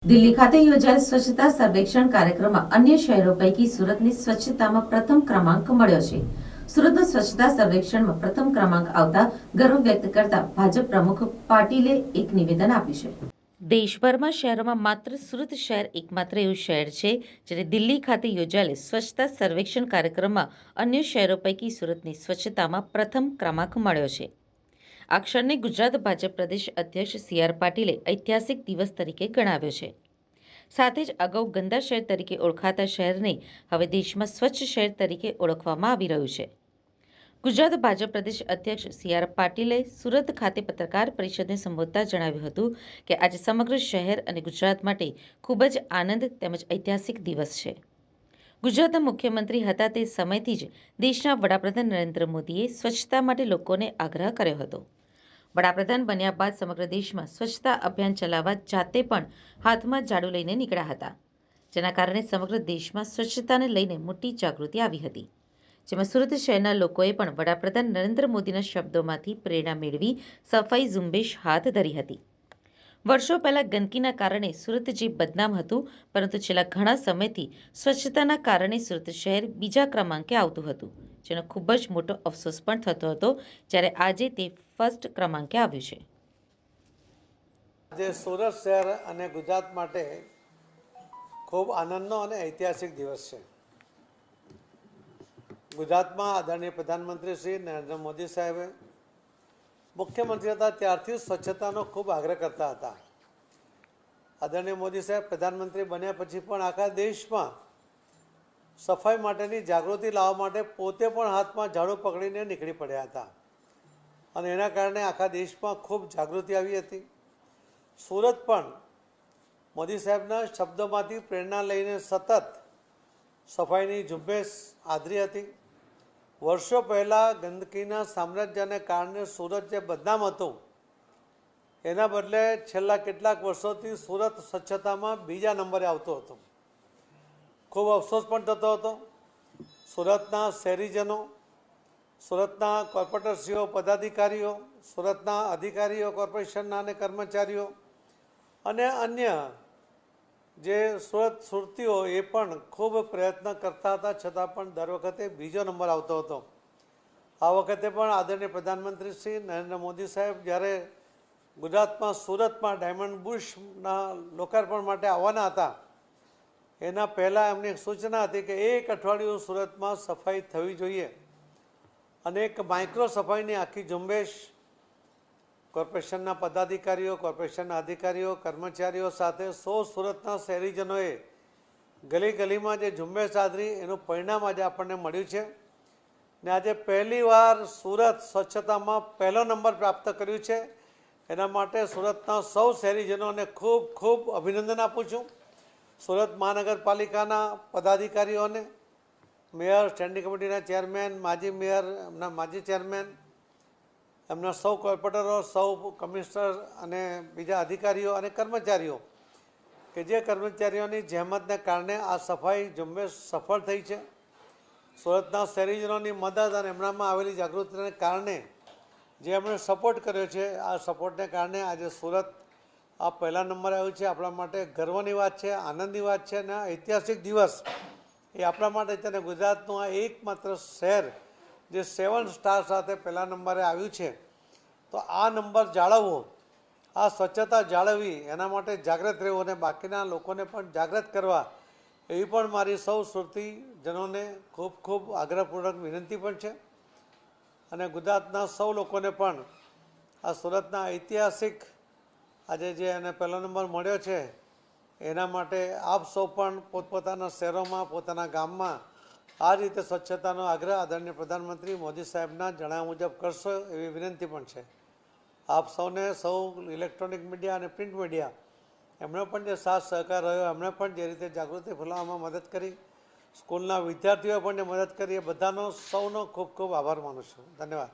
દિલ્હી ખાતે યોજાયેલ સ્વચ્છતા સર્વેક્ષણ કાર્યક્રમમાં અન્ય શહેરો પૈકી સુરતની સ્વચ્છતામાં પ્રથમ ક્રમાંક મળ્યો છે। સુરતનું સ્વચ્છતા સર્વેક્ષણમાં પ્રથમ ક્રમાંક આવતા ગર્વ વ્યક્ત કરતા ભાજપ પ્રમુખ પાટીલે એક નિવેદન આપ્યું છે। દેશભરમાં શહેરોમાં માત્ર સુરત શહેર એકમાત્ર એવું શહેર છે જેને દિલ્હી ખાતે યોજાયેલ સ્વચ્છતા સર્વેક્ષણ કાર્યક્રમમાં અન્ય શહેરો પૈકી સુરતની સ્વચ્છતામાં પ્રથમ ક્રમાંક મળ્યો છે। આ ક્ષણને ગુજરાત ભાજપ પ્રદેશ અધ્યક્ષ સી.આર. પાટીલે ઐતિહાસિક દિવસ તરીકે ગણાવ્યો છે। સાથે જ અગાઉ ગંદા શહેર તરીકે ઓળખાતા શહેરને હવે દેશમાં સ્વચ્છ શહેર તરીકે ઓળખવામાં આવી રહ્યું છે। ગુજરાત ભાજપ પ્રદેશ અધ્યક્ષ સી.આર. પાટીલે સુરત ખાતે પત્રકાર પરિષદને સંબોધતા જણાવ્યું હતું કે આજે સમગ્ર શહેર અને ગુજરાત માટે ખૂબ જ આનંદ તેમજ ઐતિહાસિક દિવસ છે। ગુજરાતના મુખ્યમંત્રી હતા તે સમયથી જ દેશના વડાપ્રધાન નરેન્દ્ર મોદીએ સ્વચ્છતા માટે લોકોને આગ્રહ કર્યો હતો। વડાપ્રધાન બન્યા બાદ સમગ્ર દેશમાં સ્વચ્છતા અભિયાન ચલાવવા જાતે પણ હાથમાં ઝાડુ લઈને નીકળ્યા હતા, જેના કારણે સમગ્ર દેશમાં સ્વચ્છતાને લઈને મોટી જાગૃતિ આવી હતી, જેમાં સુરત શહેરના લોકોએ પણ વડાપ્રધાન નરેન્દ્ર મોદીના શબ્દોમાંથી પ્રેરણા મેળવી સફાઈ ઝુંબેશ હાથ ધરી હતી। વર્ષો પહેલા ગંદકીના કારણે સુરત જે બદનામ હતું, પરંતુ છેલ્લા ઘણા સમયથી સ્વચ્છતાના કારણે સુરત શહેર બીજા ક્રમાંકે આવતું હતું, જેનો ખૂબ જ મોટો અફસોસ પણ થતો હતો જ્યારે આજે તે ફર્સ્ટ ક્રમાંકે આવ્યું છે। આજે સુરત શહેર અને ગુજરાત માટે ખૂબ આનંદનો અને ઐતિહાસિક દિવસ છે। ગુજરાતમાં આદરણીય પ્રધાનમંત્રી શ્રી નરેન્દ્ર મોદી સાહેબે મુખ્યમંત્રી હતા ત્યારથી સ્વચ્છતાનો ખૂબ આગ્રહ કરતા હતા। આદરણીય મોદી સાહેબ પ્રધાનમંત્રી બન્યા પછી પણ આખા દેશમાં સફાઈ માટેની જાગૃતિ લાવવા માટે પોતે પણ હાથમાં ઝાડુ પકડીને નીકળી પડ્યા હતા અને એના કારણે આખા દેશમાં ખૂબ જાગૃતિ આવી હતી। સુરત પણ મોદી સાહેબના શબ્દોમાંથી પ્રેરણા લઈને સતત સફાઈની ઝુંબેશ આદરી હતી। વર્ષો પહેલાં ગંદકીના સામ્રાજ્યને કારણે સુરત જે બદનામ હતું, એના બદલે છેલ્લા કેટલાક વર્ષોથી સુરત સ્વચ્છતામાં બીજા નંબરે આવતો હતો। ખૂબ અફસોસ પણ થતો હતો। સુરતના શહેરીજનો, સુરતના કોર્પોરેટરશ્રીઓ, પદાધિકારીઓ, સુરતના અધિકારીઓ, કોર્પોરેશનના અને કર્મચારીઓ અને અન્ય જે સુરતીઓ એ પણ ખૂબ પ્રયત્ન કરતા હતા, છતાં પણ દર વખતે બીજો નંબર આવતો હતો। આ વખતે પણ આદરણીય પ્રધાનમંત્રી શ્રી નરેન્દ્ર મોદી સાહેબ જ્યારે ગુજરાતમાં સુરતમાં ડાયમંડ બુશના લોકાર્પણ માટે આવવાના હતા, એના પહેલાં એમની સૂચના હતી કે એક અઠવાડિયું સુરતમાં સફાઈ થવી જોઈએ અને એક માઇક્રો સફાઈની આખી ઝુંબેશ કોર્પોરેશનના પદાધિકારીઓ, કોર્પોરેશનના અધિકારીઓ, કર્મચારીઓ સાથે સુરતના શહેરીજનોએ ગલી ગલીમાં જે ઝુંબેશ આદરી, એનું પરિણામ આજે આપણને મળ્યું છે ને આજે પહેલીવાર સુરત સ્વચ્છતામાં પહેલો નંબર પ્રાપ્ત કર્યું છે। એના માટે સુરતના સૌ શહેરીજનોને ખૂબ ખૂબ અભિનંદન આપું છું। સુરત મહાનગરપાલિકાના પદાધિકારીઓને, મેયર, સ્ટેન્ડિંગ કમિટીના ચેરમેન, માજી મેયર, એમના માજી ચેરમેન, એમના સૌ કોર્પોરેટરો, સૌ કમિશનર અને બીજા અધિકારીઓ અને કર્મચારીઓ કે જે કર્મચારીઓની જહેમતને કારણે આ સફાઈ ઝુંબેશ સફળ થઈ છે। સુરતના શહેરીજનોની મદદ અને એમનામાં આવેલી જાગૃતિને કારણે જે એમણે સપોર્ટ કર્યો છે, આ સપોર્ટને કારણે આજે સુરત આ પહેલા નંબરે આવ્યું છે। આપણા માટે ગર્વની વાત છે, આનંદની વાત છે અને ઐતિહાસિક દિવસ એ આપણા માટે છે અને ગુજરાતનું આ એકમાત્ર શહેર જે 7 સ્ટાર સાથે પહેલા નંબરે આવ્યું છે। તો આ નંબર જાળવવો, આ સ્વચ્છતા જાળવવી, એના માટે જાગૃત રહેવું અને બાકીના લોકોને પણ જાગૃત કરવા, એવી પણ મારી સૌ સુરતીજનોને ખૂબ ખૂબ આગ્રહપૂર્વક વિનંતી પણ છે અને ગુજરાતના સૌ લોકોને પણ આ સુરતના ઐતિહાસિક આજે જે એને પહેલો નંબર મળ્યો છે એના માટે આપ સૌ પણ પોતપોતાના શહેરોમાં, પોતાના ગામમાં આ રીતે સ્વચ્છતાનો આગ્રહ આદરણીય પ્રધાનમંત્રી મોદી સાહેબના જણાવ્યા મુજબ કરશો, એવી વિનંતી પણ છે। આપ સૌને, સૌ ઇલેક્ટ્રોનિક મીડિયા અને પ્રિન્ટ મીડિયા, એમણે પણ જે સાથ સહકાર રહ્યો, એમણે પણ જે રીતે જાગૃતિ ફેલાવવામાં મદદ કરી, સ્કૂલના વિદ્યાર્થીઓએ પણ જે મદદ કરી, એ બધાનો સૌનો ખૂબ ખૂબ આભાર માનું છું। ધન્યવાદ।